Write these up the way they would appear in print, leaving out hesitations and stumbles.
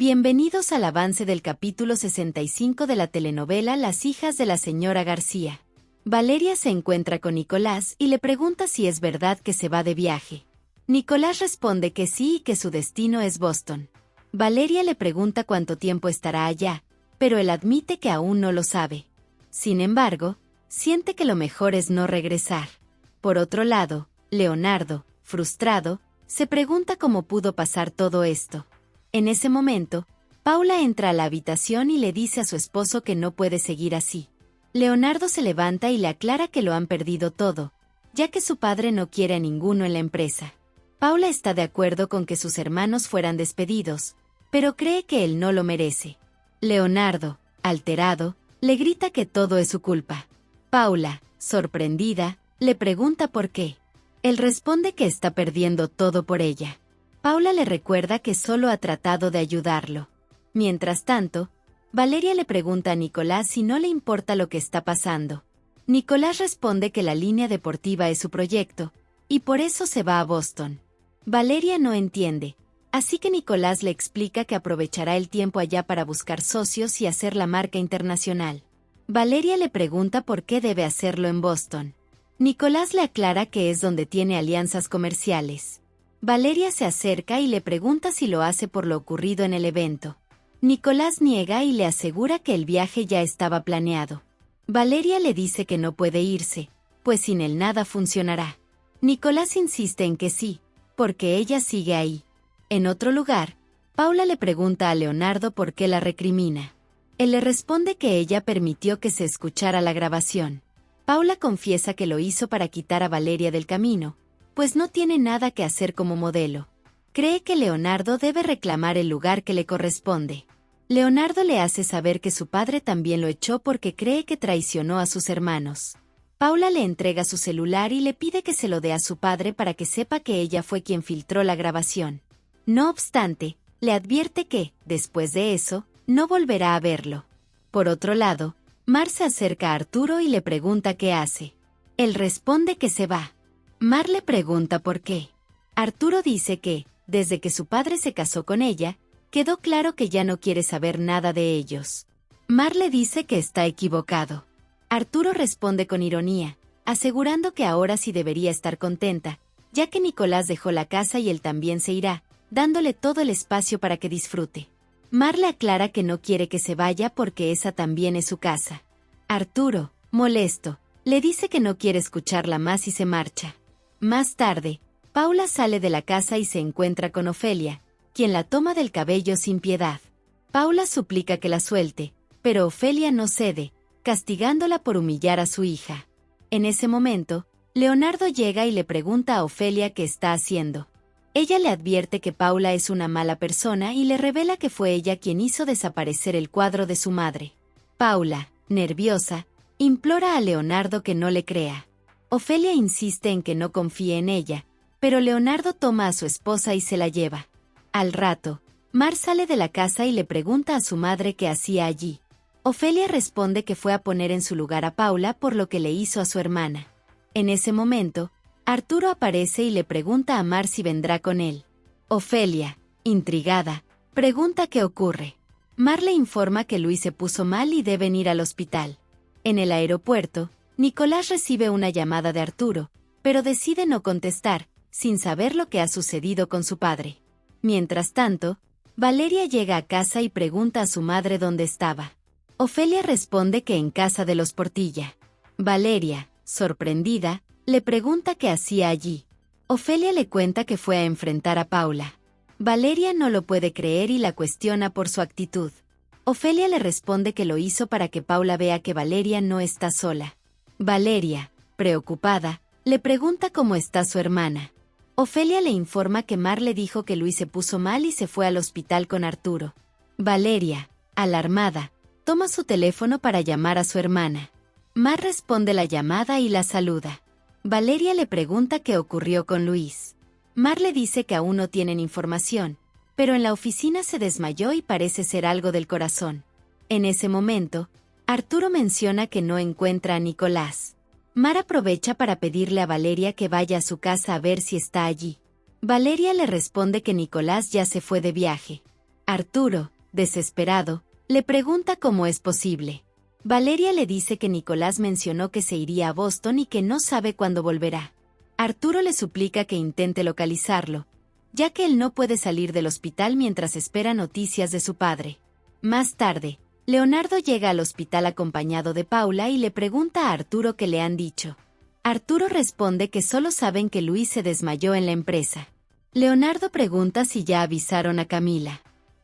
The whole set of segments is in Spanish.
Bienvenidos al avance del capítulo 65 de la telenovela Las hijas de la señora García. Valeria se encuentra con Nicolás y le pregunta si es verdad que se va de viaje. Nicolás responde que sí y que su destino es Boston. Valeria le pregunta cuánto tiempo estará allá, pero él admite que aún no lo sabe. Sin embargo, siente que lo mejor es no regresar. Por otro lado, Leonardo, frustrado, se pregunta cómo pudo pasar todo esto. En ese momento, Paula entra a la habitación y le dice a su esposo que no puede seguir así. Leonardo se levanta y le aclara que lo han perdido todo, ya que su padre no quiere a ninguno en la empresa. Paula está de acuerdo con que sus hermanos fueran despedidos, pero cree que él no lo merece. Leonardo, alterado, le grita que todo es su culpa. Paula, sorprendida, le pregunta por qué. Él responde que está perdiendo todo por ella. Paula le recuerda que solo ha tratado de ayudarlo. Mientras tanto, Valeria le pregunta a Nicolás si no le importa lo que está pasando. Nicolás responde que la línea deportiva es su proyecto, y por eso se va a Boston. Valeria no entiende, así que Nicolás le explica que aprovechará el tiempo allá para buscar socios y hacer la marca internacional. Valeria le pregunta por qué debe hacerlo en Boston. Nicolás le aclara que es donde tiene alianzas comerciales. Valeria se acerca y le pregunta si lo hace por lo ocurrido en el evento. Nicolás niega y le asegura que el viaje ya estaba planeado. Valeria le dice que no puede irse, pues sin él nada funcionará. Nicolás insiste en que sí, porque ella sigue ahí. En otro lugar, Paula le pregunta a Leonardo por qué la recrimina. Él le responde que ella permitió que se escuchara la grabación. Paula confiesa que lo hizo para quitar a Valeria del camino, pues no tiene nada que hacer como modelo. Cree que Leonardo debe reclamar el lugar que le corresponde. Leonardo le hace saber que su padre también lo echó porque cree que traicionó a sus hermanos. Paula le entrega su celular y le pide que se lo dé a su padre para que sepa que ella fue quien filtró la grabación. No obstante, le advierte que, después de eso, no volverá a verlo. Por otro lado, Mar se acerca a Arturo y le pregunta qué hace. Él responde que se va. Mar le pregunta por qué. Arturo dice que, desde que su padre se casó con ella, quedó claro que ya no quiere saber nada de ellos. Mar le dice que está equivocado. Arturo responde con ironía, asegurando que ahora sí debería estar contenta, ya que Nicolás dejó la casa y él también se irá, dándole todo el espacio para que disfrute. Mar le aclara que no quiere que se vaya porque esa también es su casa. Arturo, molesto, le dice que no quiere escucharla más y se marcha. Más tarde, Paula sale de la casa y se encuentra con Ofelia, quien la toma del cabello sin piedad. Paula suplica que la suelte, pero Ofelia no cede, castigándola por humillar a su hija. En ese momento, Leonardo llega y le pregunta a Ofelia qué está haciendo. Ella le advierte que Paula es una mala persona y le revela que fue ella quien hizo desaparecer el cuadro de su madre. Paula, nerviosa, implora a Leonardo que no le crea. Ofelia insiste en que no confíe en ella, pero Leonardo toma a su esposa y se la lleva. Al rato, Mar sale de la casa y le pregunta a su madre qué hacía allí. Ofelia responde que fue a poner en su lugar a Paula por lo que le hizo a su hermana. En ese momento, Arturo aparece y le pregunta a Mar si vendrá con él. Ofelia, intrigada, pregunta qué ocurre. Mar le informa que Luis se puso mal y deben ir al hospital. En el aeropuerto, Nicolás recibe una llamada de Arturo, pero decide no contestar, sin saber lo que ha sucedido con su padre. Mientras tanto, Valeria llega a casa y pregunta a su madre dónde estaba. Ofelia responde que en casa de los Portilla. Valeria, sorprendida, le pregunta qué hacía allí. Ofelia le cuenta que fue a enfrentar a Paula. Valeria no lo puede creer y la cuestiona por su actitud. Ofelia le responde que lo hizo para que Paula vea que Valeria no está sola. Valeria, preocupada, le pregunta cómo está su hermana. Ofelia le informa que Mar le dijo que Luis se puso mal y se fue al hospital con Arturo. Valeria, alarmada, toma su teléfono para llamar a su hermana. Mar responde la llamada y la saluda. Valeria le pregunta qué ocurrió con Luis. Mar le dice que aún no tienen información, pero en la oficina se desmayó y parece ser algo del corazón. En ese momento, Arturo menciona que no encuentra a Nicolás. Mar aprovecha para pedirle a Valeria que vaya a su casa a ver si está allí. Valeria le responde que Nicolás ya se fue de viaje. Arturo, desesperado, le pregunta cómo es posible. Valeria le dice que Nicolás mencionó que se iría a Boston y que no sabe cuándo volverá. Arturo le suplica que intente localizarlo, ya que él no puede salir del hospital mientras espera noticias de su padre. Más tarde, Leonardo llega al hospital acompañado de Paula y le pregunta a Arturo qué le han dicho. Arturo responde que solo saben que Luis se desmayó en la empresa. Leonardo pregunta si ya avisaron a Camila.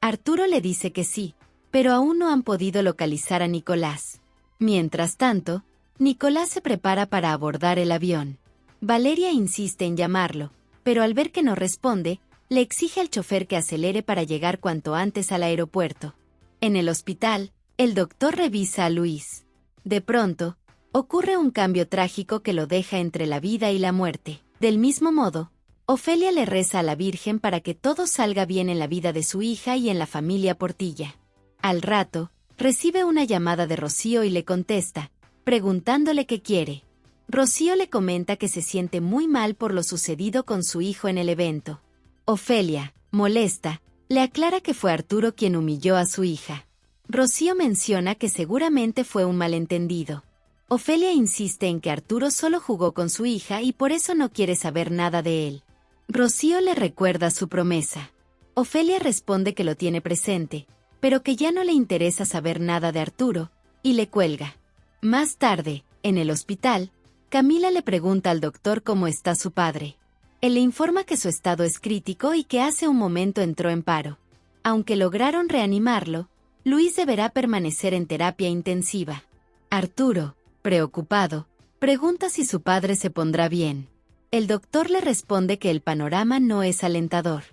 Arturo le dice que sí, pero aún no han podido localizar a Nicolás. Mientras tanto, Nicolás se prepara para abordar el avión. Valeria insiste en llamarlo, pero al ver que no responde, le exige al chofer que acelere para llegar cuanto antes al aeropuerto. En el hospital, el doctor revisa a Luis. De pronto, ocurre un cambio trágico que lo deja entre la vida y la muerte. Del mismo modo, Ofelia le reza a la Virgen para que todo salga bien en la vida de su hija y en la familia Portilla. Al rato, recibe una llamada de Rocío y le contesta, preguntándole qué quiere. Rocío le comenta que se siente muy mal por lo sucedido con su hijo en el evento. Ofelia, molesta, le aclara que fue Arturo quien humilló a su hija. Rocío menciona que seguramente fue un malentendido. Ofelia insiste en que Arturo solo jugó con su hija y por eso no quiere saber nada de él. Rocío le recuerda su promesa. Ofelia responde que lo tiene presente, pero que ya no le interesa saber nada de Arturo, y le cuelga. Más tarde, en el hospital, Camila le pregunta al doctor cómo está su padre. Él le informa que su estado es crítico y que hace un momento entró en paro. Aunque lograron reanimarlo, Luis deberá permanecer en terapia intensiva. Arturo, preocupado, pregunta si su padre se pondrá bien. El doctor le responde que el panorama no es alentador.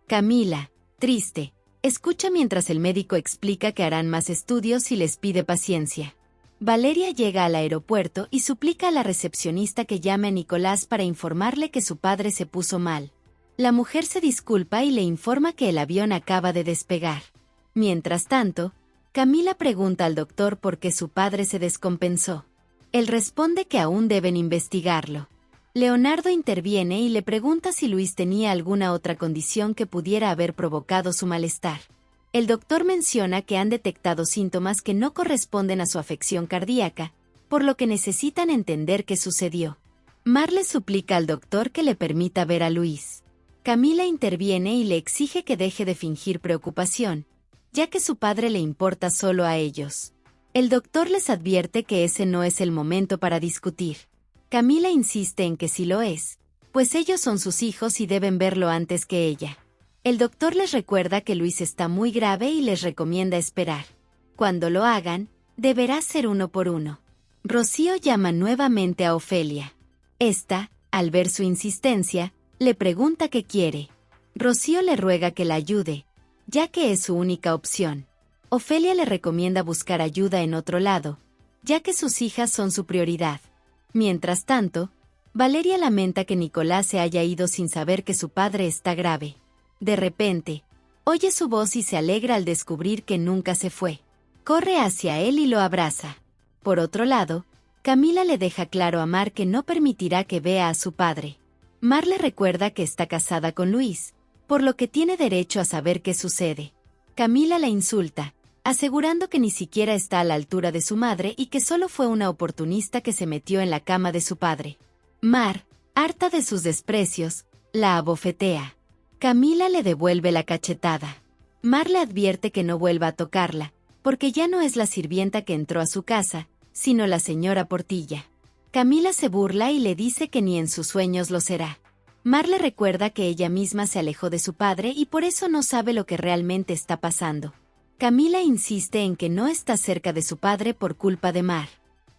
Camila, triste, escucha mientras el médico explica que harán más estudios y les pide paciencia. Valeria llega al aeropuerto y suplica a la recepcionista que llame a Nicolás para informarle que su padre se puso mal. La mujer se disculpa y le informa que el avión acaba de despegar. Mientras tanto, Camila pregunta al doctor por qué su padre se descompensó. Él responde que aún deben investigarlo. Leonardo interviene y le pregunta si Luis tenía alguna otra condición que pudiera haber provocado su malestar. El doctor menciona que han detectado síntomas que no corresponden a su afección cardíaca, por lo que necesitan entender qué sucedió. Mar le suplica al doctor que le permita ver a Luis. Camila interviene y le exige que deje de fingir preocupación, ya que su padre le importa solo a ellos. El doctor les advierte que ese no es el momento para discutir. Camila insiste en que sí lo es, pues ellos son sus hijos y deben verlo antes que ella. El doctor les recuerda que Luis está muy grave y les recomienda esperar. Cuando lo hagan, deberá ser uno por uno. Rocío llama nuevamente a Ofelia. Esta, al ver su insistencia, le pregunta qué quiere. Rocío le ruega que la ayude, ya que es su única opción. Ofelia le recomienda buscar ayuda en otro lado, ya que sus hijas son su prioridad. Mientras tanto, Valeria lamenta que Nicolás se haya ido sin saber que su padre está grave. De repente, oye su voz y se alegra al descubrir que nunca se fue. Corre hacia él y lo abraza. Por otro lado, Camila le deja claro a Mar que no permitirá que vea a su padre. Mar le recuerda que está casada con Luis, por lo que tiene derecho a saber qué sucede. Camila la insulta, asegurando que ni siquiera está a la altura de su madre y que solo fue una oportunista que se metió en la cama de su padre. Mar, harta de sus desprecios, la abofetea. Camila le devuelve la cachetada. Mar le advierte que no vuelva a tocarla, porque ya no es la sirvienta que entró a su casa, sino la señora Portilla. Camila se burla y le dice que ni en sus sueños lo será. Mar le recuerda que ella misma se alejó de su padre y por eso no sabe lo que realmente está pasando. Camila insiste en que no está cerca de su padre por culpa de Mar.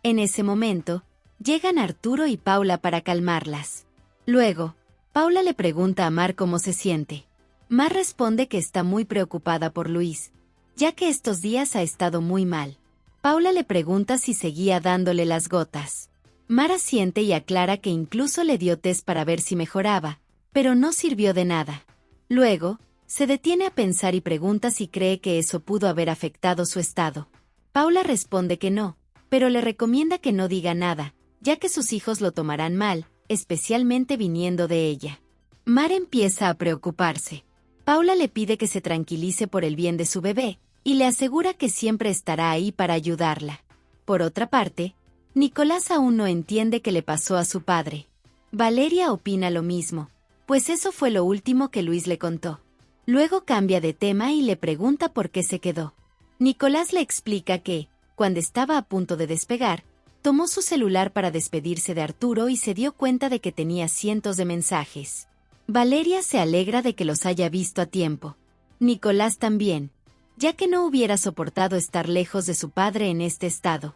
En ese momento, llegan Arturo y Paula para calmarlas. Luego, Paula le pregunta a Mar cómo se siente. Mar responde que está muy preocupada por Luis, ya que estos días ha estado muy mal. Paula le pregunta si seguía dándole las gotas. Mar asiente y aclara que incluso le dio test para ver si mejoraba, pero no sirvió de nada. Luego, se detiene a pensar y pregunta si cree que eso pudo haber afectado su estado. Paula responde que no, pero le recomienda que no diga nada, ya que sus hijos lo tomarán mal, especialmente viniendo de ella. Mar empieza a preocuparse. Paula le pide que se tranquilice por el bien de su bebé, y le asegura que siempre estará ahí para ayudarla. Por otra parte, Nicolás aún no entiende qué le pasó a su padre. Valeria opina lo mismo, pues eso fue lo último que Luis le contó. Luego cambia de tema y le pregunta por qué se quedó. Nicolás le explica que, cuando estaba a punto de despegar, tomó su celular para despedirse de Arturo y se dio cuenta de que tenía cientos de mensajes. Valeria se alegra de que los haya visto a tiempo. Nicolás también, ya que no hubiera soportado estar lejos de su padre en este estado.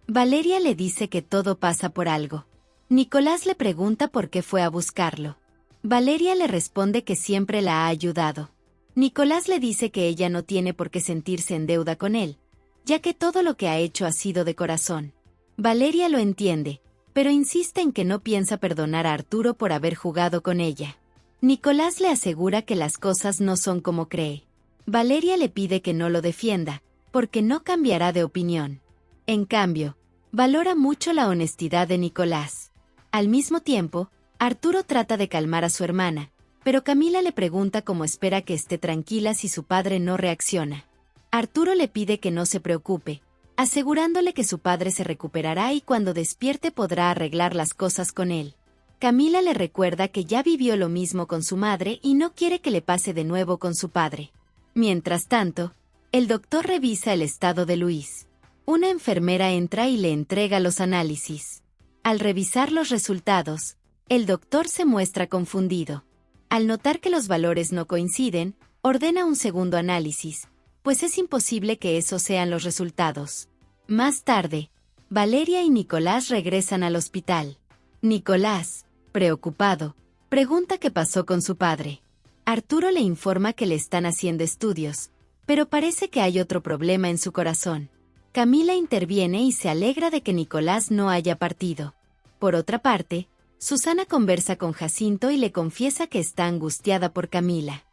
Valeria le dice que todo pasa por algo. Nicolás le pregunta por qué fue a buscarlo. Valeria le responde que siempre la ha ayudado. Nicolás le dice que ella no tiene por qué sentirse en deuda con él, ya que todo lo que ha hecho ha sido de corazón. Valeria lo entiende, pero insiste en que no piensa perdonar a Arturo por haber jugado con ella. Nicolás le asegura que las cosas no son como cree. Valeria le pide que no lo defienda, porque no cambiará de opinión. En cambio, valora mucho la honestidad de Nicolás. Al mismo tiempo, Arturo trata de calmar a su hermana, pero Camila le pregunta cómo espera que esté tranquila si su padre no reacciona. Arturo le pide que no se preocupe, asegurándole que su padre se recuperará y cuando despierte podrá arreglar las cosas con él. Camila le recuerda que ya vivió lo mismo con su madre y no quiere que le pase de nuevo con su padre. Mientras tanto, el doctor revisa el estado de Luis. Una enfermera entra y le entrega los análisis. Al revisar los resultados, el doctor se muestra confundido. Al notar que los valores no coinciden, ordena un segundo análisis, pues es imposible que esos sean los resultados. Más tarde, Valeria y Nicolás regresan al hospital. Nicolás, preocupado, pregunta qué pasó con su padre. Arturo le informa que le están haciendo estudios, pero parece que hay otro problema en su corazón. Camila interviene y se alegra de que Nicolás no haya partido. Por otra parte, Susana conversa con Jacinto y le confiesa que está angustiada por Camila.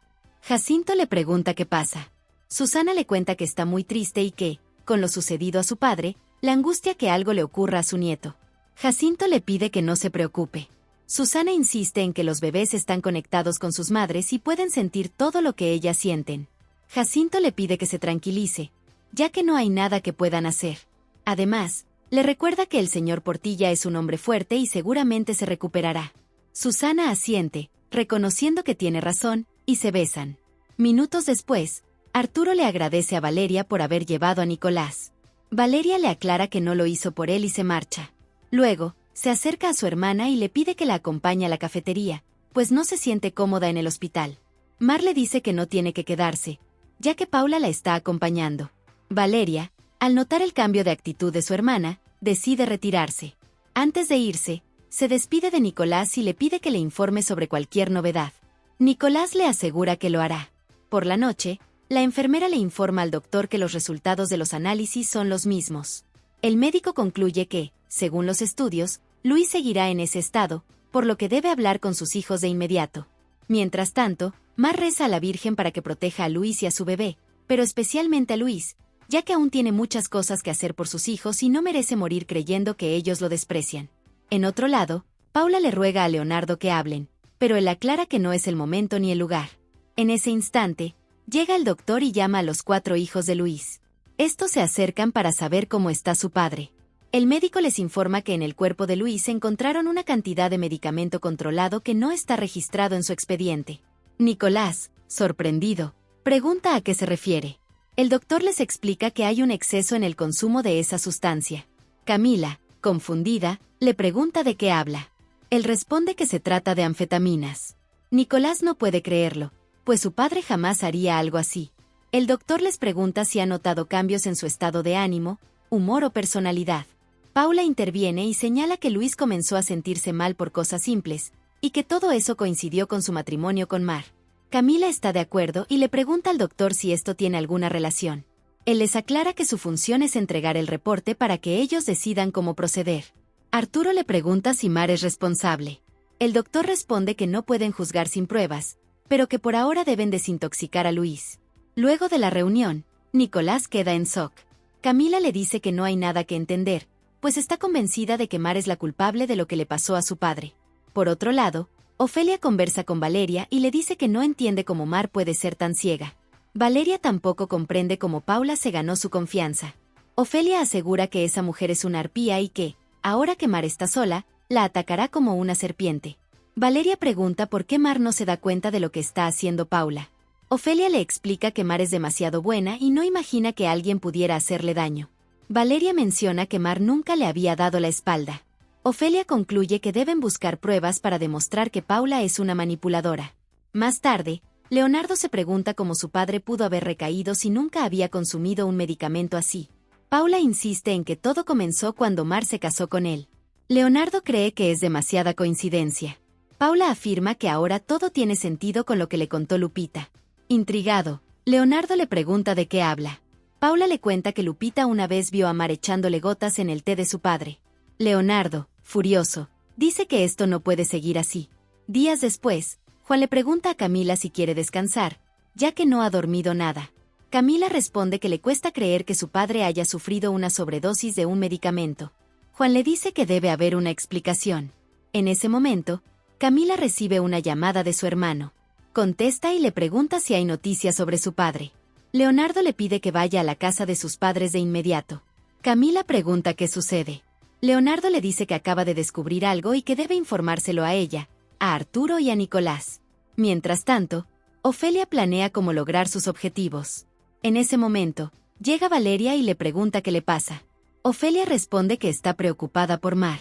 Jacinto le pregunta qué pasa. Susana le cuenta que está muy triste y que, con lo sucedido a su padre, la angustia que algo le ocurra a su nieto. Jacinto le pide que no se preocupe. Susana insiste en que los bebés están conectados con sus madres y pueden sentir todo lo que ellas sienten. Jacinto le pide que se tranquilice, ya que no hay nada que puedan hacer. Además, le recuerda que el señor Portilla es un hombre fuerte y seguramente se recuperará. Susana asiente, reconociendo que tiene razón, y se besan. Minutos después, Arturo le agradece a Valeria por haber llevado a Nicolás. Valeria le aclara que no lo hizo por él y se marcha. Luego, se acerca a su hermana y le pide que la acompañe a la cafetería, pues no se siente cómoda en el hospital. Mar le dice que no tiene que quedarse, ya que Paula la está acompañando. Valeria, al notar el cambio de actitud de su hermana, decide retirarse. Antes de irse, se despide de Nicolás y le pide que le informe sobre cualquier novedad. Nicolás le asegura que lo hará. Por la noche, la enfermera le informa al doctor que los resultados de los análisis son los mismos. El médico concluye que, según los estudios, Luis seguirá en ese estado, por lo que debe hablar con sus hijos de inmediato. Mientras tanto, Mar reza a la Virgen para que proteja a Luis y a su bebé, pero especialmente a Luis, ya que aún tiene muchas cosas que hacer por sus hijos y no merece morir creyendo que ellos lo desprecian. En otro lado, Paula le ruega a Leonardo que hablen, pero él aclara que no es el momento ni el lugar. En ese instante, llega el doctor y llama a los 4 hijos de Luis. Estos se acercan para saber cómo está su padre. El médico les informa que en el cuerpo de Luis encontraron una cantidad de medicamento controlado que no está registrado en su expediente. Nicolás, sorprendido, pregunta a qué se refiere. El doctor les explica que hay un exceso en el consumo de esa sustancia. Camila, confundida, le pregunta de qué habla. Él responde que se trata de anfetaminas. Nicolás no puede creerlo, pues su padre jamás haría algo así. El doctor les pregunta si ha notado cambios en su estado de ánimo, humor o personalidad. Paula interviene y señala que Luis comenzó a sentirse mal por cosas simples, y que todo eso coincidió con su matrimonio con Mar. Camila está de acuerdo y le pregunta al doctor si esto tiene alguna relación. Él les aclara que su función es entregar el reporte para que ellos decidan cómo proceder. Arturo le pregunta si Mar es responsable. El doctor responde que no pueden juzgar sin pruebas, pero que por ahora deben desintoxicar a Luis. Luego de la reunión, Nicolás queda en shock. Camila le dice que no hay nada que entender, pues está convencida de que Mar es la culpable de lo que le pasó a su padre. Por otro lado, Ofelia conversa con Valeria y le dice que no entiende cómo Mar puede ser tan ciega. Valeria tampoco comprende cómo Paula se ganó su confianza. Ofelia asegura que esa mujer es una arpía y que, ahora que Mar está sola, la atacará como una serpiente. Valeria pregunta por qué Mar no se da cuenta de lo que está haciendo Paula. Ofelia le explica que Mar es demasiado buena y no imagina que alguien pudiera hacerle daño. Valeria menciona que Mar nunca le había dado la espalda. Ofelia concluye que deben buscar pruebas para demostrar que Paula es una manipuladora. Más tarde, Leonardo se pregunta cómo su padre pudo haber recaído si nunca había consumido un medicamento así. Paula insiste en que todo comenzó cuando Mar se casó con él. Leonardo cree que es demasiada coincidencia. Paula afirma que ahora todo tiene sentido con lo que le contó Lupita. Intrigado, Leonardo le pregunta de qué habla. Paula le cuenta que Lupita una vez vio a Mar echándole gotas en el té de su padre. Leonardo, furioso, dice que esto no puede seguir así. Días después, Juan le pregunta a Camila si quiere descansar, ya que no ha dormido nada. Camila responde que le cuesta creer que su padre haya sufrido una sobredosis de un medicamento. Juan le dice que debe haber una explicación. En ese momento, Camila recibe una llamada de su hermano. Contesta y le pregunta si hay noticias sobre su padre. Leonardo le pide que vaya a la casa de sus padres de inmediato. Camila pregunta qué sucede. Leonardo le dice que acaba de descubrir algo y que debe informárselo a ella, a Arturo y a Nicolás. Mientras tanto, Ofelia planea cómo lograr sus objetivos. En ese momento, llega Valeria y le pregunta qué le pasa. Ofelia responde que está preocupada por Mar.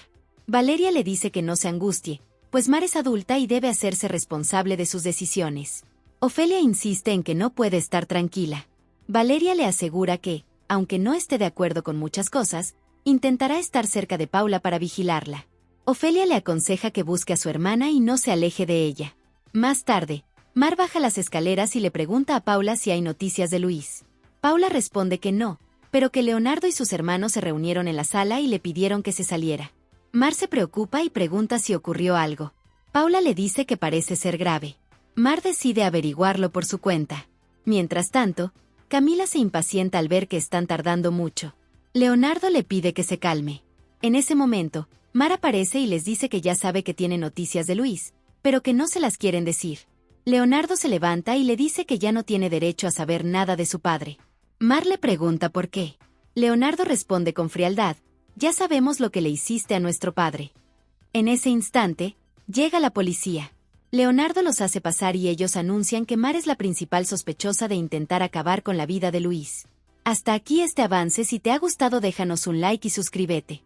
Valeria le dice que no se angustie, pues Mar es adulta y debe hacerse responsable de sus decisiones. Ofelia insiste en que no puede estar tranquila. Valeria le asegura que, aunque no esté de acuerdo con muchas cosas, intentará estar cerca de Paula para vigilarla. Ofelia le aconseja que busque a su hermana y no se aleje de ella. Más tarde, Mar baja las escaleras y le pregunta a Paula si hay noticias de Luis. Paula responde que no, pero que Leonardo y sus hermanos se reunieron en la sala y le pidieron que se saliera. Mar se preocupa y pregunta si ocurrió algo. Paula le dice que parece ser grave. Mar decide averiguarlo por su cuenta. Mientras tanto, Camila se impacienta al ver que están tardando mucho. Leonardo le pide que se calme. En ese momento, Mar aparece y les dice que ya sabe que tiene noticias de Luis, pero que no se las quieren decir. Leonardo se levanta y le dice que ya no tiene derecho a saber nada de su padre. Mar le pregunta por qué. Leonardo responde con frialdad: ya sabemos lo que le hiciste a nuestro padre. En ese instante, llega la policía. Leonardo los hace pasar y ellos anuncian que Mar es la principal sospechosa de intentar acabar con la vida de Luis. Hasta aquí este avance. Si te ha gustado déjanos un like y suscríbete.